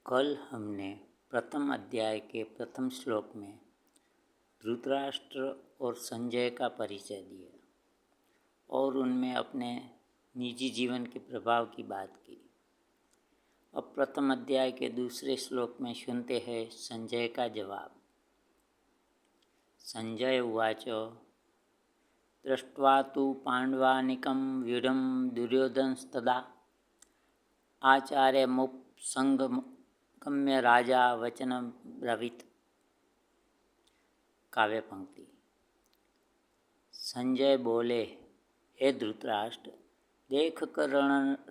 कल हमने प्रथम अध्याय के प्रथम श्लोक में धृतराष्ट्र और संजय का परिचय दिया और उनमें अपने निजी जीवन के प्रभाव की बात की। अब प्रथम अध्याय के दूसरे श्लोक में सुनते हैं संजय का जवाब। संजय उवाच दृष्ट्वा तु पाण्डवानीकं व्यूढं दुर्योधनस्तदा आचार्यमुपसंगम्य राजा वचनं ब्रवीत। काव्य पंक्ति। संजय बोले, हे धृतराष्ट्र, देख कर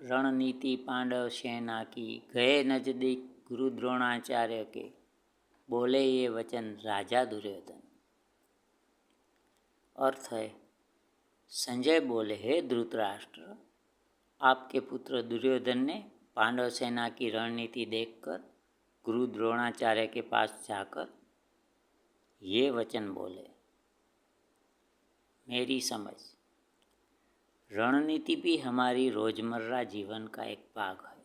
रणनीति पांडव सेना की, गए नजदीक गुरु द्रोणाचार्य के, बोले ये वचन राजा दुर्योधन। अर्थ है, संजय बोले, हे धृतराष्ट्र, आपके पुत्र दुर्योधन ने पांडव सेना की रणनीति देखकर गुरु द्रोणाचार्य के पास जाकर ये वचन बोले। मेरी समझ, रणनीति भी हमारी रोजमर्रा जीवन का एक भाग है।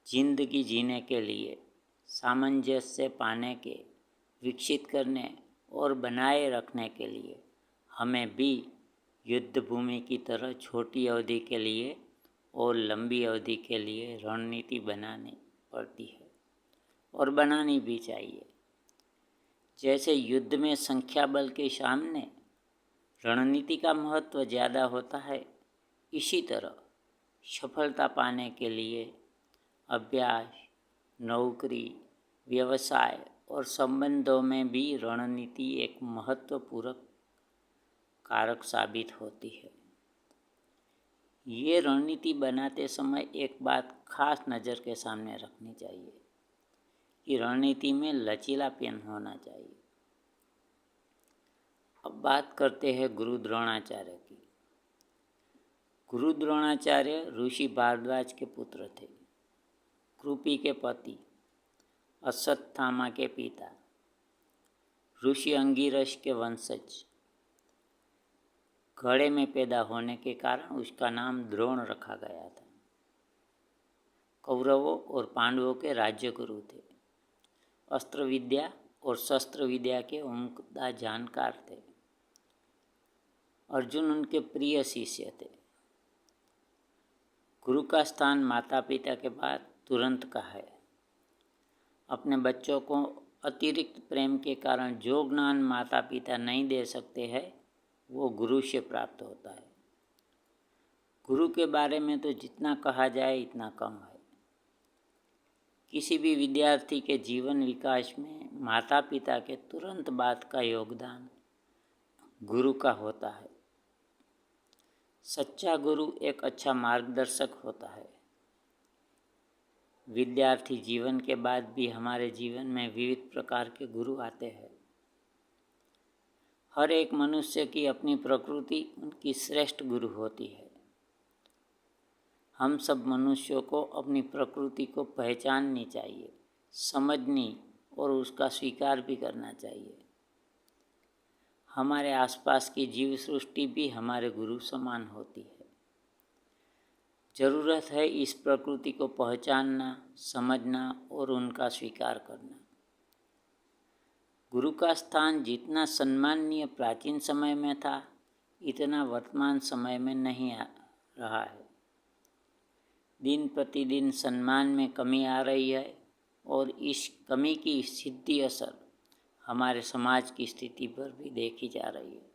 जिंदगी जीने के लिए, सामंजस्य पाने के, विकसित करने और बनाए रखने के लिए हमें भी युद्ध भूमि की तरह छोटी अवधि के लिए और लंबी अवधि के लिए रणनीति बनानी पड़ती है और बनानी भी चाहिए। जैसे युद्ध में संख्या बल के सामने रणनीति का महत्व ज़्यादा होता है, इसी तरह सफलता पाने के लिए अभ्यास, नौकरी, व्यवसाय और संबंधों में भी रणनीति एक महत्वपूर्ण कारक साबित होती है। ये रणनीति बनाते समय एक बात खास नज़र के सामने रखनी चाहिए कि रणनीति में लचीलापन होना चाहिए। अब बात करते हैं गुरु द्रोणाचार्य की। गुरु द्रोणाचार्य ऋषि भारद्वाज के पुत्र थे, कृपि के पति, अश्वत्थामा के पिता, ऋषि अंगिरस के वंशज। घड़े में पैदा होने के कारण उसका नाम द्रोण रखा गया था। कौरवों और पांडवों के राज्य गुरु थे। अस्त्र विद्या और शस्त्र विद्या के उम्दा जानकार थे। अर्जुन उनके प्रिय शिष्य थे। गुरु का स्थान माता पिता के बाद तुरंत का है। अपने बच्चों को अतिरिक्त प्रेम के कारण जो ज्ञान माता पिता नहीं दे सकते हैं, वो गुरु से प्राप्त होता है। गुरु के बारे में तो जितना कहा जाए इतना कम है। किसी भी विद्यार्थी के जीवन विकास में माता पिता के तुरंत बाद का योगदान गुरु का होता है। सच्चा गुरु एक अच्छा मार्गदर्शक होता है। विद्यार्थी जीवन के बाद भी हमारे जीवन में विविध प्रकार के गुरु आते हैं। हर एक मनुष्य की अपनी प्रकृति उनकी श्रेष्ठ गुरु होती है। हम सब मनुष्यों को अपनी प्रकृति को पहचाननी चाहिए, समझनी और उसका स्वीकार भी करना चाहिए। हमारे आसपास की जीव सृष्टि भी हमारे गुरु समान होती है। जरूरत है इस प्रकृति को पहचानना, समझना और उनका स्वीकार करना। गुरु का स्थान जितना सम्माननीय प्राचीन समय में था, इतना वर्तमान समय में नहीं रहा है। दिन प्रतिदिन सम्मान में कमी आ रही है और इस कमी की सीधी असर हमारे समाज की स्थिति पर भी देखी जा रही है।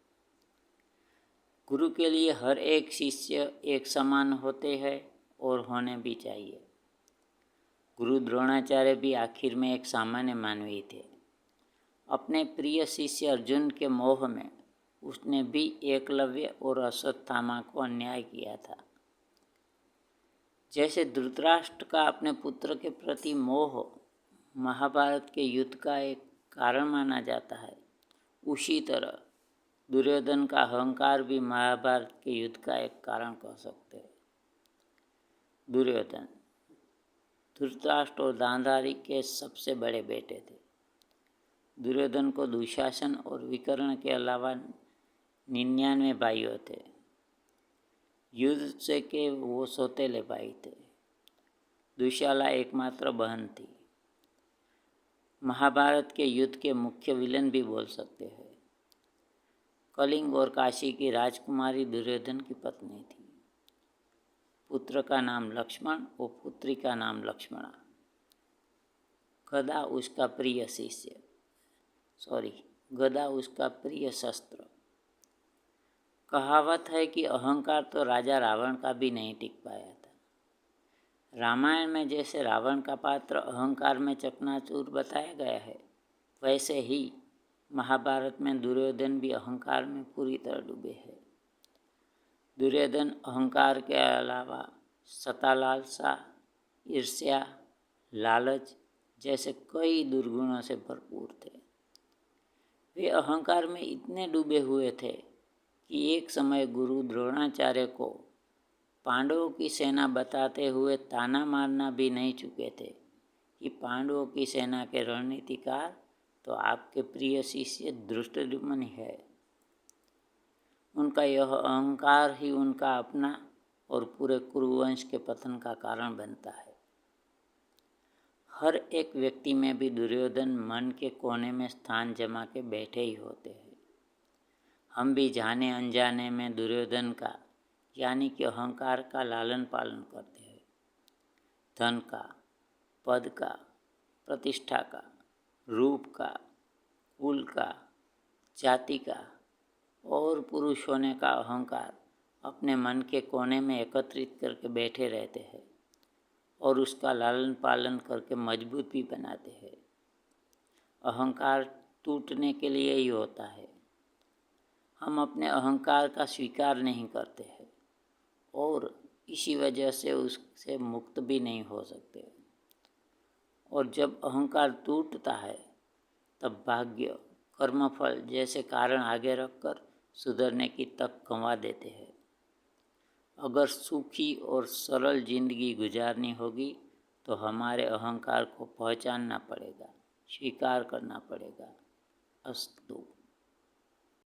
गुरु के लिए हर एक शिष्य एक समान होते हैं और होने भी चाहिए। गुरु द्रोणाचार्य भी आखिर में एक सामान्य मानवीय थे। अपने प्रिय शिष्य अर्जुन के मोह में उसने भी एकलव्य और अश्वत्थामा को अन्याय किया था। जैसे धृतराष्ट्र का अपने पुत्र के प्रति मोह महाभारत के युद्ध का एक कारण माना जाता है, उसी तरह दुर्योधन का अहंकार भी महाभारत के युद्ध का एक कारण कह सकते हैं। दुर्योधन धृतराष्ट्र और गांधारी के सबसे बड़े बेटे थे। दुर्योधन को दुशासन और विकर्ण के अलावा 99 भाइयों थे। युद्ध से के वो सौतेले भाई थे। दुशाला एकमात्र बहन थी। महाभारत के युद्ध के मुख्य विलन भी बोल सकते हैं। कलिंग और काशी की राजकुमारी दुर्योधन की पत्नी थी। पुत्र का नाम लक्ष्मण और पुत्री का नाम लक्ष्मणा। गदा उसका प्रिय गदा उसका प्रिय शस्त्र। कहावत है कि अहंकार तो राजा रावण का भी नहीं टिक पाया था। रामायण में जैसे रावण का पात्र अहंकार में चकनाचूर बताया गया है, वैसे ही महाभारत में दुर्योधन भी अहंकार में पूरी तरह डूबे हैं। दुर्योधन अहंकार के अलावा सता लालसा, ईर्ष्या, लालच जैसे कई दुर्गुणों से भरपूर थे। वे अहंकार में इतने डूबे हुए थे कि एक समय गुरु द्रोणाचार्य को पांडवों की सेना बताते हुए ताना मारना भी नहीं चुके थे कि पांडवों की सेना के रणनीतिकार तो आपके प्रिय शिष्य धृष्टद्युम्न है। उनका यह अहंकार ही उनका अपना और पूरे कुरुवंश के पतन का कारण बनता है। हर एक व्यक्ति में भी दुर्योधन मन के कोने में स्थान जमा के बैठे ही होते हैं। हम भी जाने अनजाने में दुर्योधन का यानी कि अहंकार का लालन पालन करते हैं। धन का, पद का, प्रतिष्ठा का, रूप का, कुल का, जाति का और पुरुष होने का अहंकार अपने मन के कोने में एकत्रित करके बैठे रहते हैं और उसका लालन पालन करके मजबूत भी बनाते हैं। अहंकार टूटने के लिए ही होता है। हम अपने अहंकार का स्वीकार नहीं करते हैं और इसी वजह से उससे मुक्त भी नहीं हो सकते। और जब अहंकार टूटता है तब भाग्य, कर्मफल जैसे कारण आगे रखकर सुधरने की तक गंवा देते हैं। अगर सुखी और सरल जिंदगी गुजारनी होगी तो हमारे अहंकार को पहचानना पड़ेगा, स्वीकार करना पड़ेगा। अस्तु।